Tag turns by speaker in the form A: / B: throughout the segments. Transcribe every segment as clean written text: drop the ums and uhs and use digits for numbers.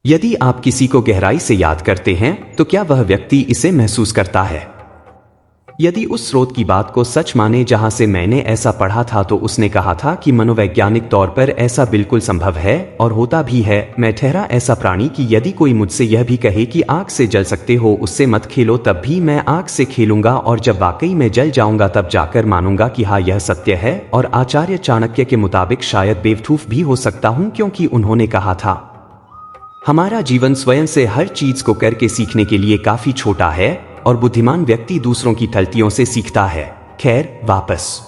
A: यदि आप किसी को गहराई से याद करते हैं तो क्या वह व्यक्ति इसे महसूस करता है? यदि उस स्रोत की बात को सच माने जहां से मैंने ऐसा पढ़ा था, तो उसने कहा था कि मनोवैज्ञानिक तौर पर ऐसा बिल्कुल संभव है और होता भी है। मैं ठहरा ऐसा प्राणी कि यदि कोई मुझसे यह भी कहे कि आग से जल सकते हो, उससे मत खेलो, तब भी मैं आग से खेलूंगा, और जब वाकई में जल जाऊंगा तब जाकर मानूंगा कि हाँ, यह सत्य है। और आचार्य चाणक्य के मुताबिक शायद बेवकूफ भी हो सकता हूं, क्योंकि उन्होंने कहा था, हमारा जीवन स्वयं से हर चीज को करके सीखने के लिए काफी छोटा है और बुद्धिमान व्यक्ति दूसरों की गलतियों से सीखता है। खैर, वापस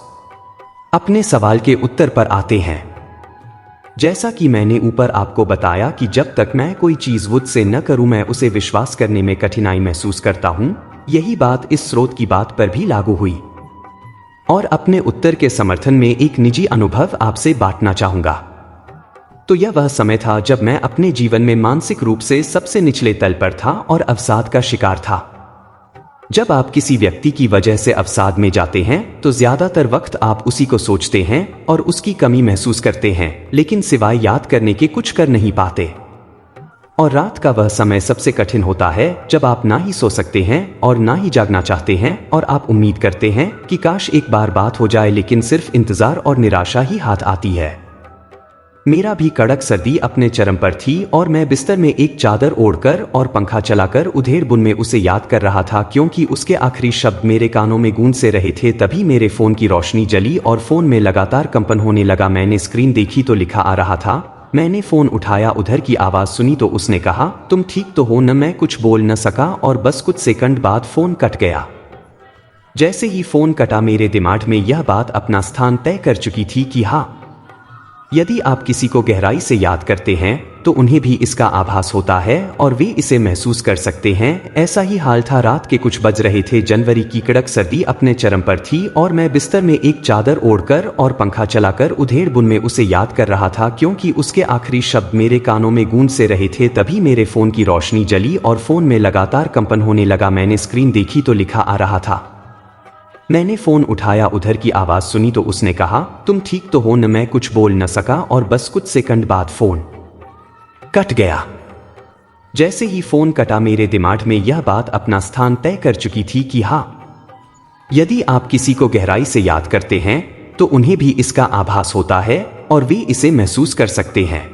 A: अपने सवाल के उत्तर पर आते हैं। जैसा कि मैंने ऊपर आपको बताया कि जब तक मैं कोई चीज खुद से न करूं, मैं उसे विश्वास करने में कठिनाई महसूस करता हूं। यही बात इस स्रोत की बात पर भी लागू हुई। और अपने उत्तर के समर्थन में एक निजी अनुभव आपसे बांटना चाहूंगा। तो यह वह समय था जब मैं अपने जीवन में मानसिक रूप से सबसे निचले तल पर था और अवसाद का शिकार था। जब आप किसी व्यक्ति की वजह से अवसाद में जाते हैं तो ज्यादातर वक्त आप उसी को सोचते हैं और उसकी कमी महसूस करते हैं, लेकिन सिवाय याद करने के कुछ कर नहीं पाते। और रात का वह समय सबसे कठिन होता है जब आप ना ही सो सकते हैं और ना ही जागना चाहते हैं, और आप उम्मीद करते हैं कि काश एक बार बात हो जाए, लेकिन सिर्फ इंतजार और निराशा ही हाथ आती है। मेरा भी कड़क सर्दी अपने चरम पर थी और मैं बिस्तर में एक चादर ओढ़कर और पंखा चलाकर उधेड़ बुन में उसे याद कर रहा था, क्योंकि उसके आखिरी शब्द मेरे कानों में गूंज से रहे थे। तभी मेरे फोन की रोशनी जली और फोन में लगातार कंपन होने लगा। मैंने स्क्रीन देखी तो लिखा आ रहा था। मैंने फोन उठाया, उधर की आवाज सुनी तो उसने कहा, तुम ठीक तो हो न? मैं कुछ बोल न सका और बस कुछ सेकंड बाद फोन कट गया। जैसे ही फोन कटा, मेरे दिमाग में यह बात अपना स्थान तय कर चुकी थी कि हाँ, यदि आप किसी को गहराई से याद करते हैं तो उन्हें भी इसका आभास होता है और वे इसे महसूस कर सकते हैं। ऐसा ही हाल था। रात के कुछ बज रहे थे। जनवरी की कड़क सर्दी अपने चरम पर थी और मैं बिस्तर में एक चादर ओढ़कर और पंखा चलाकर उधेड़ बुन में उसे याद कर रहा था, क्योंकि उसके आखिरी शब्द मेरे कानों में गूंज से रहे थे। तभी मेरे फोन की रोशनी जली और फोन में लगातार कंपन होने लगा। मैंने स्क्रीन देखी तो लिखा आ रहा था। मैंने फोन उठाया, उधर की आवाज सुनी तो उसने कहा, तुम ठीक तो हो न? मैं कुछ बोल न सका और बस कुछ सेकंड बाद फोन कट गया। जैसे ही फोन कटा, मेरे दिमाग में यह बात अपना स्थान तय कर चुकी थी कि हाँ, यदि आप किसी को गहराई से याद करते हैं तो उन्हें भी इसका आभास होता है और वे इसे महसूस कर सकते हैं।